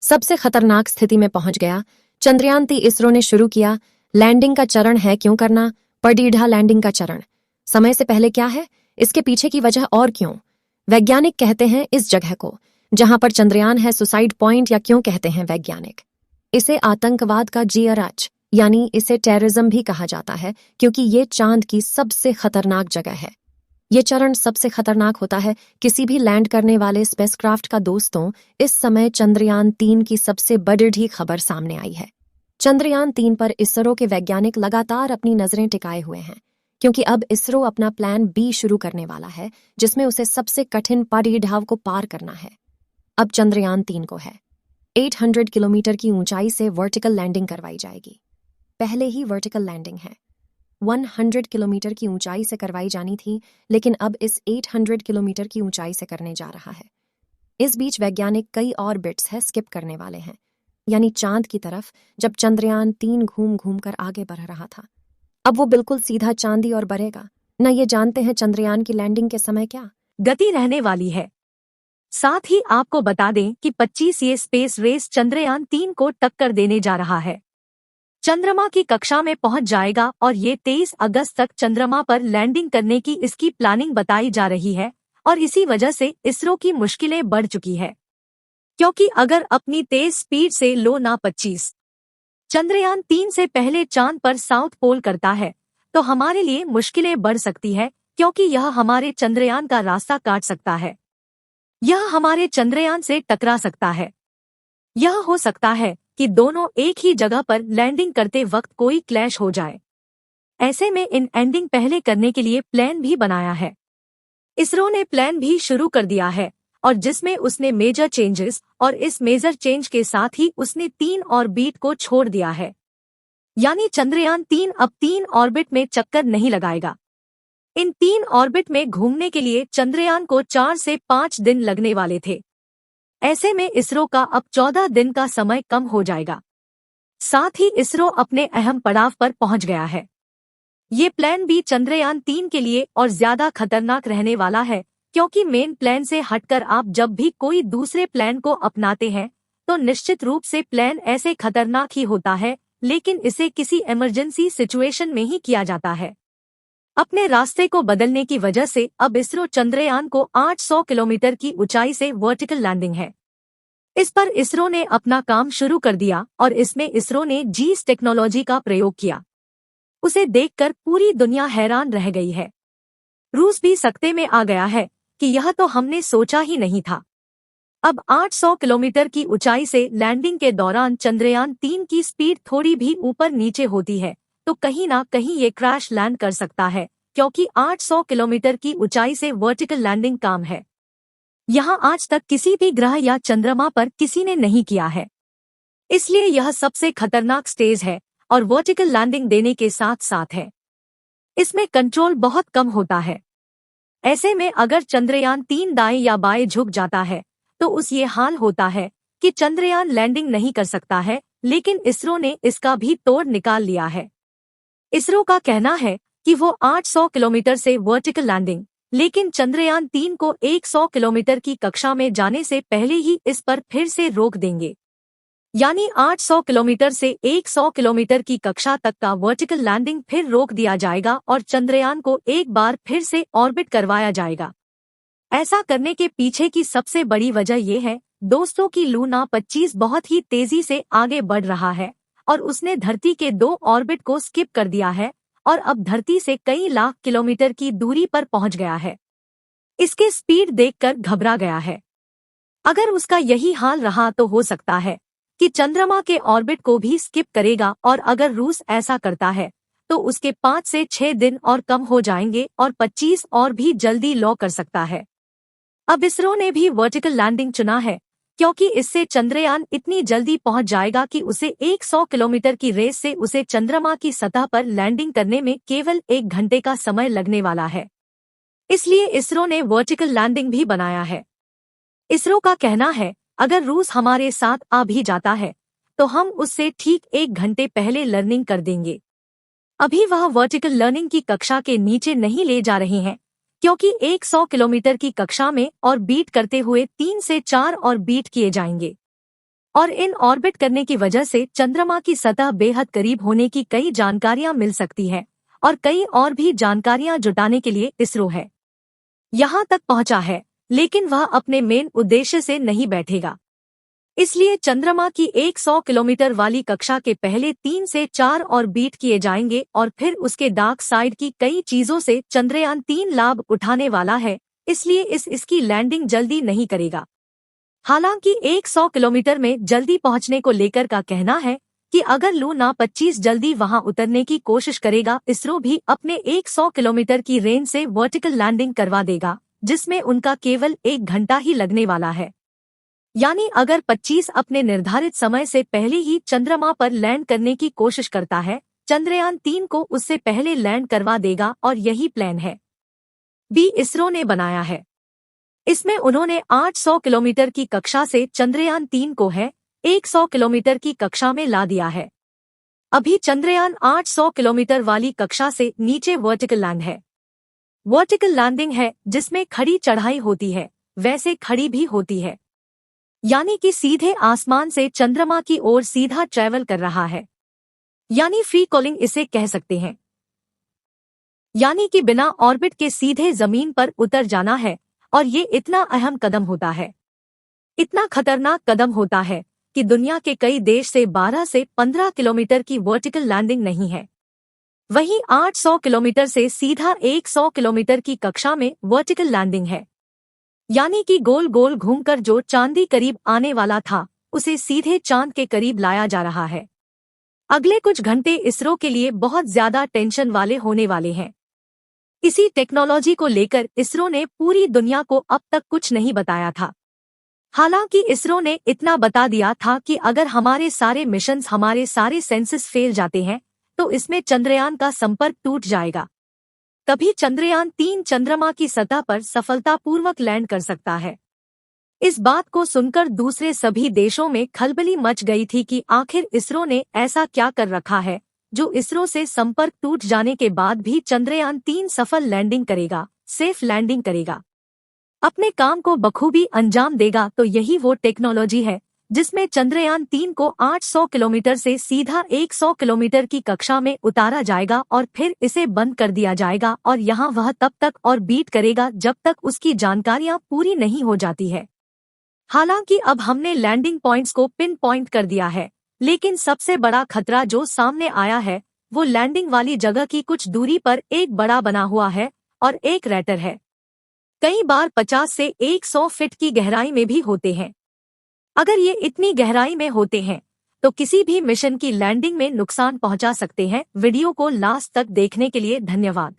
सबसे खतरनाक स्थिति में पहुंच गया। चंद्रयान-3 इसरो ने शुरू किया। लैंडिंग का चरण है क्यों करना, पडीढ़ा लैंडिंग का चरण समय से पहले क्या है, इसके पीछे की वजह और क्यों। वैज्ञानिक कहते हैं इस जगह को जहां पर चंद्रयान है सुसाइड पॉइंट, या क्यों कहते हैं वैज्ञानिक इसे आतंकवाद का जीआरएच यानी इसे टेररिज्म भी कहा जाता है, क्योंकि ये चांद की सबसे खतरनाक जगह है। ये चरण सबसे खतरनाक होता है किसी भी लैंड करने वाले स्पेसक्राफ्ट का। दोस्तों, इस समय चंद्रयान-3 की सबसे बड़ी खबर सामने आई है। चंद्रयान-3 पर इसरो के वैज्ञानिक लगातार अपनी नजरें टिकाए हुए हैं, क्योंकि अब इसरो अपना प्लान बी शुरू करने वाला है, जिसमें उसे सबसे कठिन पडीढ़ाव को पार करना है। अब चंद्रयान-3 को है 800 किलोमीटर की ऊंचाई से वर्टिकल लैंडिंग करवाई जाएगी। पहले ही वर्टिकल लैंडिंग है 100 किलोमीटर की ऊंचाई से करवाई जानी थी, लेकिन अब इस 800 किलोमीटर की ऊंचाई से करने जा रहा है। इस बीच वैज्ञानिक कई ऑर्बिट्स है स्किप करने वाले हैं, यानी चांद की तरफ। जब चंद्रयान-3 घूम घूम कर आगे बढ़ रहा था, अब वो बिल्कुल सीधा चांदी और बढ़ेगा न। ये जानते हैं चंद्रयान की लैंडिंग के समय क्या गति रहने वाली है। साथ ही आपको बता दें कि 25 ये स्पेस रेस चंद्रयान-3 को टक्कर देने जा रहा है। चंद्रमा की कक्षा में पहुंच जाएगा और ये 23 अगस्त तक चंद्रमा पर लैंडिंग करने की इसकी प्लानिंग बताई जा रही है। और इसी वजह से इसरो की मुश्किलें बढ़ चुकी है, क्योंकि अगर अपनी तेज स्पीड से लो ना 25 चंद्रयान-3 से पहले चांद पर साउथ पोल करता है, तो हमारे लिए मुश्किलें बढ़ सकती है, क्योंकि यह हमारे चंद्रयान का रास्ता काट सकता है। यह हमारे चंद्रयान से टकरा सकता है। यह हो सकता है कि दोनों एक ही जगह पर लैंडिंग करते वक्त कोई क्लैश हो जाए। ऐसे में इन एंडिंग पहले करने के लिए प्लान भी बनाया है। इसरो ने प्लान भी शुरू कर दिया है, और जिसमें उसने मेजर चेंजेस, और इस मेजर चेंज के साथ ही उसने 3 ऑर्बिट को छोड़ दिया है। यानी चंद्रयान-3 अब 3 ऑर्बिट में चक्कर नहीं लगाएगा। इन 3 ऑर्बिट में घूमने के लिए चंद्रयान को 4 से 5 दिन लगने वाले थे। ऐसे में इसरो का अब 14 दिन का समय कम हो जाएगा। साथ ही इसरो अपने अहम पड़ाव पर पहुंच गया है। ये प्लान भी चंद्रयान-3 के लिए और ज्यादा खतरनाक रहने वाला है, क्योंकि मेन प्लान से हटकर आप जब भी कोई दूसरे प्लान को अपनाते हैं, तो निश्चित रूप से प्लान ऐसे खतरनाक ही होता है, लेकिन इसे किसी इमरजेंसी सिचुएशन में ही किया जाता है। अपने रास्ते को बदलने की वजह से अब इसरो चंद्रयान को 800 किलोमीटर की ऊंचाई से वर्टिकल लैंडिंग है। इस पर इसरो ने अपना काम शुरू कर दिया, और इसमें इसरो ने जीस टेक्नोलॉजी का प्रयोग किया। उसे देखकर पूरी दुनिया हैरान रह गई है। रूस भी सकते में आ गया है कि यह तो हमने सोचा ही नहीं था। अब 800 किलोमीटर की ऊंचाई से लैंडिंग के दौरान चंद्रयान-3 की स्पीड थोड़ी भी ऊपर नीचे होती है, तो कहीं ना कहीं ये क्रैश लैंड कर सकता है, क्योंकि 800 किलोमीटर की ऊंचाई से वर्टिकल लैंडिंग काम है। यहाँ आज तक किसी भी ग्रह या चंद्रमा पर किसी ने नहीं किया है, इसलिए यह सबसे खतरनाक स्टेज है, और वर्टिकल लैंडिंग देने के साथ साथ है। इसमें कंट्रोल बहुत कम होता है। ऐसे में अगर चंद्रयान-3 दाएं या बाएं झुक जाता है, तो उस ये हाल होता है कि चंद्रयान लैंडिंग नहीं कर सकता है। लेकिन इसरो ने इसका भी तोड़ निकाल लिया है। इसरो का कहना है कि वो 800 किलोमीटर से वर्टिकल लैंडिंग, लेकिन चंद्रयान-3 को 100 किलोमीटर की कक्षा में जाने से पहले ही इस पर फिर से रोक देंगे। यानी 800 किलोमीटर से 100 किलोमीटर की कक्षा तक का वर्टिकल लैंडिंग फिर रोक दिया जाएगा, और चंद्रयान को एक बार फिर से ऑर्बिट करवाया जाएगा। ऐसा करने के पीछे की सबसे बड़ी वजह यह है दोस्तों कि लूना 25 बहुत ही तेजी से आगे बढ़ रहा है, और उसने धरती के 2 ऑर्बिट को स्किप कर दिया है, और अब धरती से कई लाख किलोमीटर की दूरी पर पहुंच गया है। इसके स्पीड देखकर घबरा गया है। अगर उसका यही हाल रहा तो हो सकता है कि चंद्रमा के ऑर्बिट को भी स्किप करेगा, और अगर रूस ऐसा करता है तो उसके 5 से 6 दिन और कम हो जाएंगे, और 25 और भी जल्दी लॉ कर सकता है। अब इसरो ने भी वर्टिकल लैंडिंग चुना है, क्योंकि इससे चंद्रयान इतनी जल्दी पहुंच जाएगा कि उसे 100 किलोमीटर की रेस से उसे चंद्रमा की सतह पर लैंडिंग करने में केवल 1 घंटे का समय लगने वाला है। इसलिए इसरो ने वर्टिकल लैंडिंग भी बनाया है। इसरो का कहना है अगर रूस हमारे साथ आ भी जाता है तो हम उससे ठीक 1 घंटे पहले लर्निंग कर देंगे। अभी वह वर्टिकल लर्निंग की कक्षा के नीचे नहीं ले जा रहे हैं, क्योंकि 100 किलोमीटर की कक्षा में और बीट करते हुए 3 से 4 और बीट किए जाएंगे। और इन ऑर्बिट करने की वजह से चंद्रमा की सतह बेहद करीब होने की कई जानकारियां मिल सकती है और कई और भी जानकारियां जुटाने के लिए इसरो है यहाँ तक पहुंचा है, लेकिन वह अपने मेन उद्देश्य से नहीं बैठेगा। इसलिए चंद्रमा की 100 किलोमीटर वाली कक्षा के पहले 3 से 4 और बीट किए जाएंगे और फिर उसके डार्क साइड की कई चीजों से चंद्रयान 3 लाभ उठाने वाला है, इसलिए इसकी लैंडिंग जल्दी नहीं करेगा। हालांकि 100 किलोमीटर में जल्दी पहुंचने को लेकर का कहना है कि अगर लूना 25 जल्दी वहां उतरने की कोशिश करेगा, इसरो भी अपने 100 किलोमीटर की रेंज से वर्टिकल लैंडिंग करवा देगा, जिसमें उनका केवल 1 घंटा ही लगने वाला है। यानी अगर 25 अपने निर्धारित समय से पहले ही चंद्रमा पर लैंड करने की कोशिश करता है, चंद्रयान 3 को उससे पहले लैंड करवा देगा और यही प्लान है बी इसरो ने बनाया है। इसमें उन्होंने 800 किलोमीटर की कक्षा से चंद्रयान 3 को 100 किलोमीटर की कक्षा में ला दिया है। अभी चंद्रयान 800 किलोमीटर वाली कक्षा से नीचे वर्टिकल लैंड है। वर्टिकल लैंडिंग है जिसमें खड़ी चढ़ाई होती है, वैसे खड़ी भी होती है, यानी कि सीधे आसमान से चंद्रमा की ओर सीधा ट्रैवल कर रहा है, यानी फ्री कॉलिंग इसे कह सकते हैं। यानी कि बिना ऑर्बिट के सीधे जमीन पर उतर जाना है, और ये इतना अहम कदम होता है, इतना खतरनाक कदम होता है कि दुनिया के कई देश से 12 से 15 किलोमीटर की वर्टिकल लैंडिंग नहीं है। वहीं 800 किलोमीटर से सीधा 100 किलोमीटर की कक्षा में वर्टिकल लैंडिंग है, यानी कि गोल गोल घूमकर जो चांदी करीब आने वाला था उसे सीधे चांद के करीब लाया जा रहा है। अगले कुछ घंटे इसरो के लिए बहुत ज्यादा टेंशन वाले होने वाले हैं। इसी टेक्नोलॉजी को लेकर इसरो ने पूरी दुनिया को अब तक कुछ नहीं बताया था। हालांकि इसरो ने इतना बता दिया था कि अगर हमारे सारे मिशंस, हमारे सारे सेंसस फेल जाते हैं तो इसमें चंद्रयान का संपर्क टूट जाएगा। तभी चंद्रयान 3 चंद्रमा की सतह पर सफलतापूर्वक लैंड कर सकता है। इस बात को सुनकर दूसरे सभी देशों में खलबली मच गई थी कि आखिर इसरो ने ऐसा क्या कर रखा है जो इसरो से संपर्क टूट जाने के बाद भी चंद्रयान 3 सफल लैंडिंग करेगा, सेफ लैंडिंग करेगा, अपने काम को बखूबी अंजाम देगा। तो यही वो टेक्नोलॉजी है जिसमें चंद्रयान 3 को 800 किलोमीटर से सीधा 100 किलोमीटर की कक्षा में उतारा जाएगा और फिर इसे बंद कर दिया जाएगा, और यहाँ वह तब तक और बीट करेगा जब तक उसकी जानकारियां पूरी नहीं हो जाती है। हालांकि अब हमने लैंडिंग पॉइंट्स को पिन पॉइंट कर दिया है, लेकिन सबसे बड़ा खतरा जो सामने आया है वो लैंडिंग वाली जगह की कुछ दूरी पर एक बड़ा बना हुआ है और एक रैटर है। कई बार 50 से 100 फीट की गहराई में भी होते हैं। अगर ये इतनी गहराई में होते हैं तो किसी भी मिशन की लैंडिंग में नुकसान पहुंचा सकते हैं। वीडियो को लास्ट तक देखने के लिए धन्यवाद।